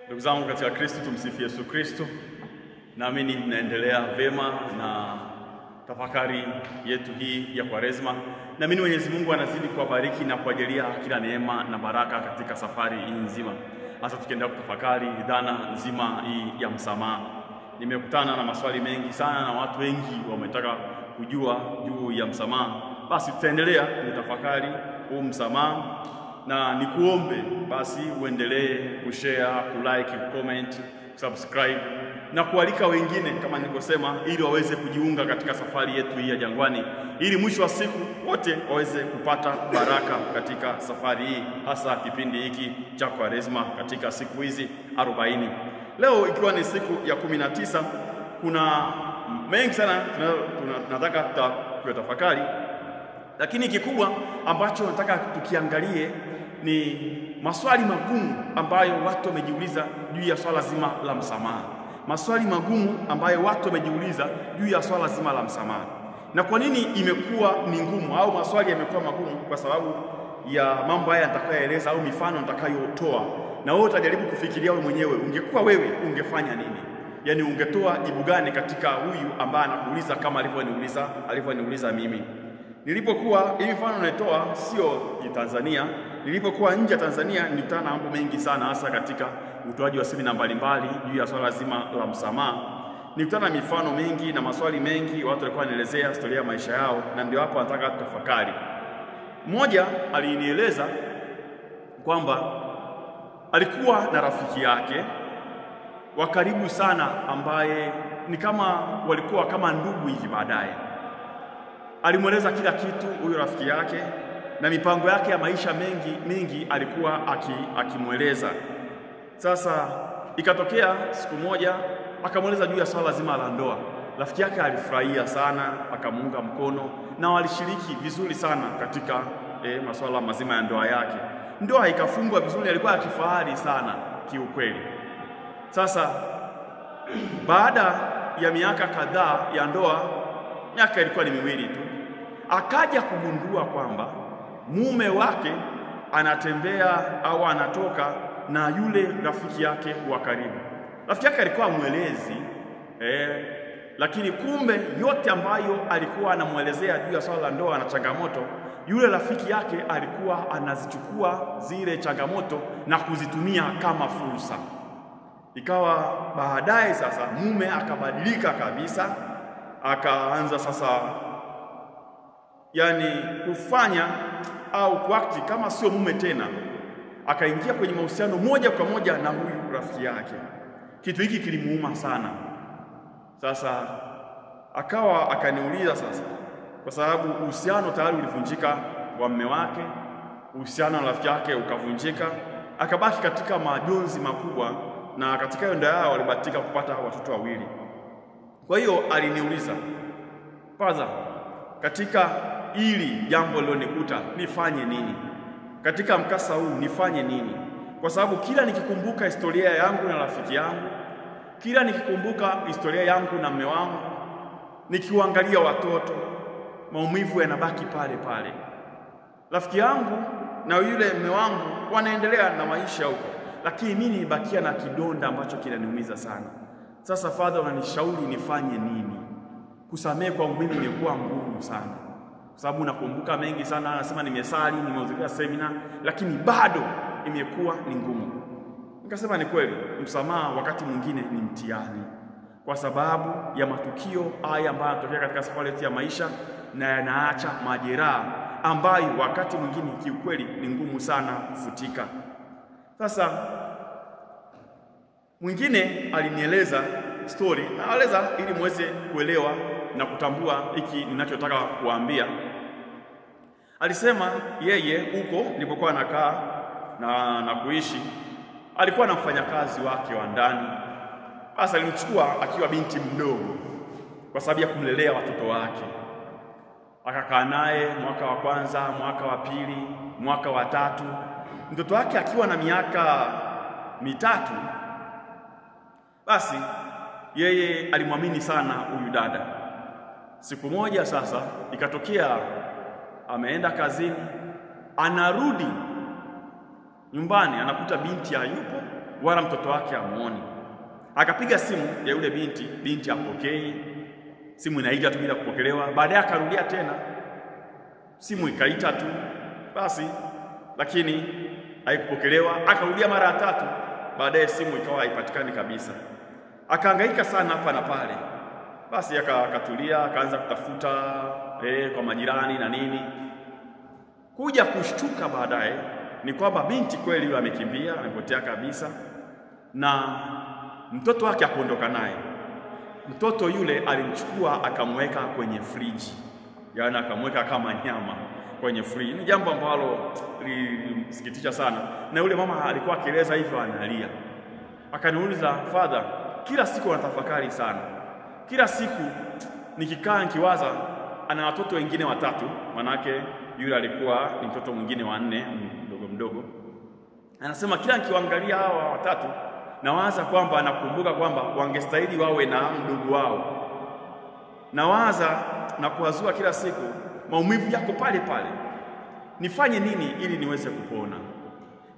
Ndugu zangu katika Kristo, tumsifu Yesu Kristo. Naamini mnaendelea vema na tafakari yetu hii ya Kwaresma. Naamini Mwenyezi Mungu anazidi kuwabariki na kuwajalia kila neema na baraka katika safari hii nzima, hasa tukiendelea kutafakari dhana nzima hii ya msamaha. Nimekutana na maswali mengi sana na watu wengi wametaka kujua juu ya msamaha. Basi tutaendelea kutafakari huu msamaha, na nikuombe basi uendelee kushare, kulike, kucomment, subscribe na kualika wengine kama nilivyosema, ili waweze kujiunga katika safari yetu hii ya jangwani, ili mwisho wa siku wote waweze kupata baraka katika safari hii, hasa kipindi hiki cha Kwaresma katika siku hizi 40. Leo ikiwa ni siku ya 19, kuna mengi sana tunataka kutafakari, lakini kikubwa ambacho nataka tukiangalie ni maswali magumu ambayo watu wamejiuliza juu ya swala zima la msamaha. Maswali magumu ambayo watu wamejiuliza juu ya swala zima la msamaha. Na kwa nini imekuwa ni ngumu au maswali yamekuwa magumu? Kwa sababu ya mambo haya nitakayoeleza au mifano nitakayotoa. Na wewe utajaribu kufikiria wewe mwenyewe, ungekuwa wewe ungefanya nini? Yaani ungetoa jibu gani katika huyu ambaye anakuuliza kama alivyoniuliza mimi. Nilipokuwa hii mfano naitoa sio ya Tanzania. Nilipokuwa nje ya Tanzania nilikutana na mambo mengi sana, hasa katika utoaji wa semina mbalimbali juu ya swala zima la msamaha. Nilikutana na mifano mingi na maswali mengi, watu walikuwa wanaelezea historia ya maisha yao, na ndio hapo nataka tutafakari. Mmoja alinieleza kwamba alikuwa na rafiki yake wa karibu sana ambaye ni kama walikuwa kama ndugu hivi. Baadaye alimweleza kila kitu huyo rafiki yake, na mipango yake ya maisha mengi alikuwa akimweleza. Sasa ikatokea siku moja akamweleza juu ya swala zima la ndoa. Rafiki yake alifurahia sana, akamuunga mkono na walishiriki vizuri sana katika masuala mazima ya ndoa yake. Ndoa ikafungwa vizuri, alikuwa akifahari sana kiukweli. Sasa baada ya miaka kadhaa ya ndoa, miaka ilikuwa ni miwili tu, akaja kugundua kwamba mume wake anatembea au anatoka na yule rafiki yake wa karibu. Rafiki yake alikuwa mwelezi, lakini kumbe yote ambayo alikuwa anamuelezea juu ya swala la ndoa na changamoto, yule rafiki yake alikuwa anazichukua zile changamoto na kuzitumia kama fursa. Ikawa baadaye sasa mume akabadilika kabisa, akaanza sasa kufanya au kuakti kama sio mume tena, akaingia kwenye mahusiano moja kwa moja na huyu rafiki yake. Kitu hiki kilimuuma sana. Sasa akaniuliza sasa, kwa sababu uhusiano tayari ulivunjika wa mume wake, uhusiano na rafiki yake ukavunjika, akabaki katika majonzi makubwa, na katika hiyo ndoa yao walibahatika kupata watoto wawili. Kwa hiyo aliniuliza, "Padre, katika hili jambo lilonikuta nifanye nini? Katika mkasa huu nifanye nini?" Kwa sababu kila nikikumbuka historia yangu na rafiki yangu, kila nikikumbuka historia yangu na mume wangu, nikiangalia watoto, maumivu yanabaki pale pale. Rafiki yangu na yule mume wangu wanaendelea na maisha huko, lakini mimi nibakia na kidonda ambacho kinaniumiza sana. Sasa Father, unanishauri nifanye nini? Kusamehe kwangu mimi imekuwa ngumu sana, kwa sababu nakumbuka mengi sana. Anasema nimesali, nimehudhuria semina, lakini bado imekuwa ni ngumu. Nikasema ni kweli, msamaha wakati mwingine ni mtihani, kwa sababu ya matukio haya ambayo yanatokea katika safari yetu ya maisha, na yanaacha majeraha ambayo wakati mwingine kiukweli ni ngumu sana kufutika. Sasa mwingine alinieleza story, naeleza ili muweze kuelewa na kutambua hiki ninachotaka kuambia. Alisema yeye huko nilipokuwa anakaa na kuishi, alikuwa na mfanyakazi wake wa ndani. Sasa alimchukua akiwa binti mdogo kwa sababu ya kumlelea watoto wake. Akakaa naye mwaka wa kwanza, mwaka wa pili, mwaka wa tatu. Mtoto wake akiwa na miaka 3, basi yeye alimwamini sana huyu dada. Siku moja sasa ikatokea ameenda kazini, anarudi nyumbani anakuta binti hayupo wala mtoto wake amuoni. Akapiga simu ya yule binti hapokei. Simu inaita tu bila kupokelewa. Baadaye akarudia tena. Simu ikaita tu basi, lakini haikupokelewa. Akarudia mara ya 3. Baadaye simu ikawa haipatikani kabisa. Akahangaika sana hapa na pale. Basi akatulia, akaanza kutafuta kwa majirani na nini. Kuja kushtuka baadaye ni kwamba binti kweli yule amekimbia, amepotea kabisa, na mtoto wake akuondoka naye. Mtoto yule alimchukua akamweka kwenye friji, yaani akamweka kama nyama kwenye friji. Ni jambo ambalo lilimsikitisha sana, na yule mama alikuwa akieleza hivyo analia. Akaniuliza, "Father, kila siku natafakari sana. Kila siku nikikaa nikiwaza, ana watoto wengine 3, manake yule alikuwa ni mtoto mwingine wa 4 mdogo. Anasema kila nikiangalia hawa 3 nawaza kwamba nakumbuka kwamba wangestahili wawe na mdogo wao. Nawaza na kuwazua kila siku maumivu yako pale pale. Nifanye nini ili niweze kupona?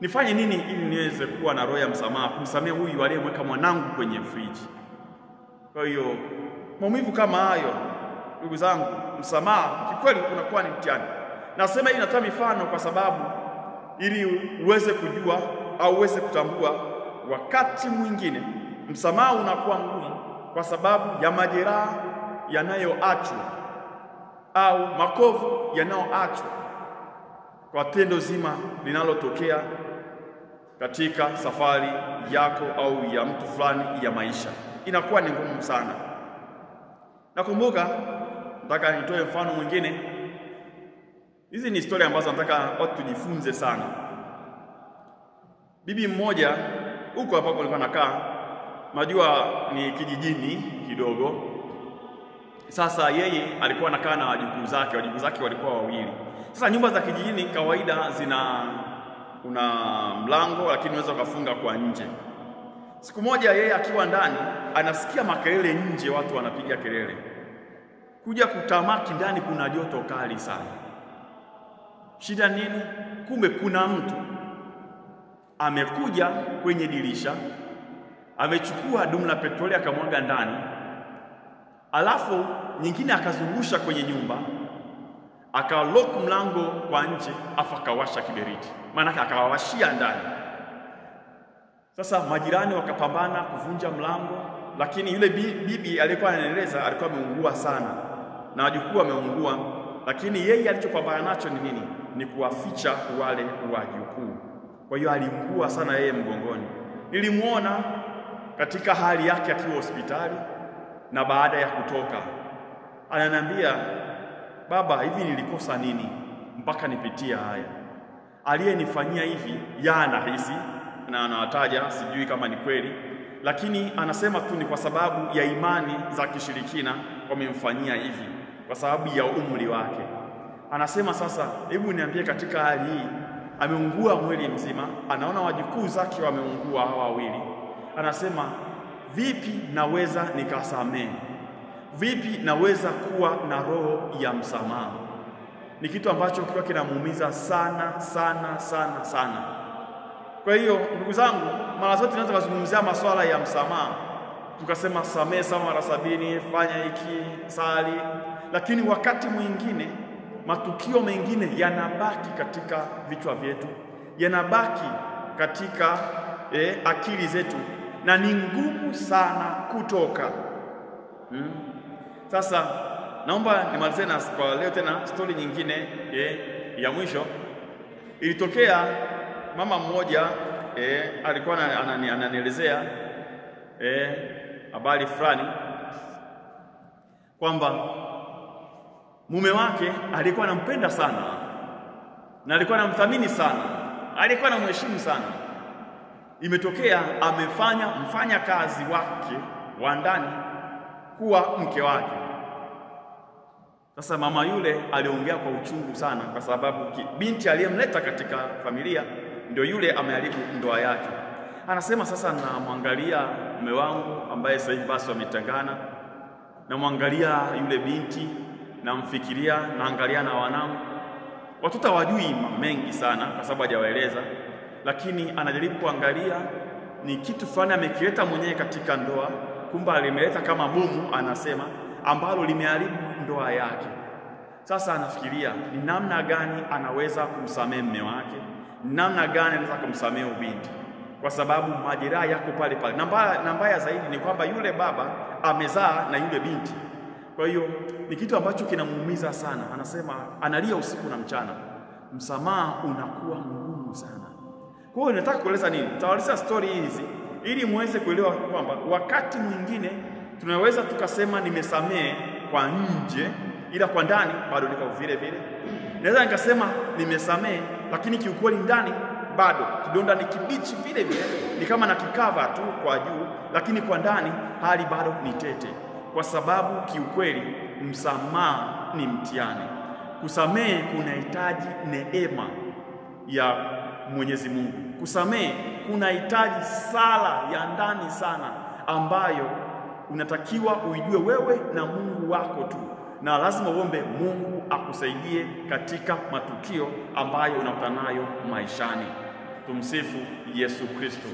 Nifanye nini ili niweze kuwa na roho ya msamaha, kumsamehe huyu aliyemweka mwanangu kwenye friji?" Kwa hiyo maumivu kama hayo, ndugu zangu, msamaha kikweli unakuwa ni mtihani. Nasema hii natoa mifano kwa sababu ili uweze kujua au uweze kutambua wakati mwingine msamaha unakuwa ngumu kwa sababu ya majeraha yanayoachwa au makovu yanayoachwa kwa tendo zima linalotokea katika safari yako au ya mtu fulani ya maisha. Inakuwa ni ngumu sana. Nakumbuka, nataka nitoe mfano mwingine. Hizi ni historia ambazo nataka watu tujifunze sana. Bibi mmoja huko hapo alikuwa anakaa, najua ni kijijini kidogo. Sasa yeye alikuwa anakaa na wajukuu zake walikuwa 2. Sasa nyumba za kijijini kawaida una mlango, lakini unaweza kufunga kwa nje. Siku moja yeye akiwa ndani anasikia makelele nje, watu wanapiga kelele. Kuja kutamaki ndani kuna joto kali sana. Shida nini? Kumbe kuna mtu amekuja kwenye dirisha, amechukua dumu la petroli akamwaga ndani, alafu nyingine akazungusha kwenye nyumba, akalock mlango kwa nje, afa akawasha kiberiti, maana akawawashia ndani. Sasa majirani wakapambana kuvunja mlango, lakini yule bibi alikuwa anaeleza alikuwa ameungua sana na wajukuu wameungua, lakini yeye alichopambana nacho ni nini? Ni kuwaficha wale wajukuu. Kwa hiyo aliungua sana yeye mgongoni. Nilimuona katika hali yake akiwa hospitali, na baada ya kutoka ananiambia, "Baba, hivi nilikosa nini mpaka nipitia haya? Aliyenifanyia hivi anahisi," na anawataja, sijui kama ni kweli, lakini anasema tu ni kwa sababu ya imani za kishirikina wamemfanyia hivi kwa sababu ya umri wake. Anasema, "Sasa hebu niambie, katika hali hii ameungua mwili mzima, anaona wajukuu zake wameungua hawa 2. Anasema, vipi naweza nikasamehe? Vipi naweza kuwa na roho ya msamaha?" Ni kitu ambacho kiwa kinamuumiza sana sana sana sana. Kwa hiyo ndugu zangu, mara zote tunaweza kuzungumzia masuala ya msamaha, tukasema samehe sama mara 70, fanya hiki, sali, lakini wakati mwingine matukio mengine yanabaki katika vichwa vyetu, yanabaki katika akili zetu, na ni ngumu sana kutoka. Sasa naomba nimalize na kwa leo tena story nyingine ya mwisho. Ilitokea mama mmoja alikuwa ananielezea habari fulani kwamba mume wake alikuwa anampenda sana na alikuwa anamthamini sana, alikuwa anamheshimu sana. Imetokea amefanya mfanyakazi wake wa ndani kuwa mke wake. Sasa mama yule aliongea kwa uchungu sana, kwa sababu binti aliyemleta katika familia ndio yule ameharibu ndoa yake. Anasema, sasa namwangalia mume wangu ambaye sasa hivi basi wametengana, namwangalia yule binti, namfikiria, naangalia na wanangu. Watoto hawajui mengi sana kwa sababu hajawaeleza, lakini anajaribu kuangalia ni kitu fulani amekileta mwenyewe katika ndoa, kumbe alimeleta kama bomu, anasema, ambalo limeharibu ndoa yake. Sasa anafikiria ni namna gani anaweza kumsamehe mume wake, namna gani anaweza kumsamehe binti, kwa sababu majeraha yako pale pale. Na mbaya zaidi ni kwamba yule baba amezaa na yule binti. Kwa hiyo ni kitu ambacho kinamuumiza sana. Anasema analia usiku na mchana, msamaha unakuwa mgumu sana. Kwa hiyo nataka kueleza nini? Tawalisa story hizi ili muweze kuelewa kwamba wakati mwingine tunaweza tukasema nimesamehe kwa nje, ila kwa ndani bado niko vile vile. Naweza nikasema nimesamehe, lakini kiukweli ndani bado kidonda ni kibichi vile vile, ni kama na kikava tu kwa juu, lakini kwa ndani hali bado ni tete, kwa sababu kiukweli msamaha ni mtihani. Kusamehe kunahitaji neema ya Mwenyezi Mungu. Kusamehe kunahitaji sala ya ndani sana, ambayo unatakiwa uijue wewe na Mungu wako tu, na lazima uombe Mungu akusaidie katika matukio ambayo unakutana nayo maishani. Tumsifu Yesu Kristo.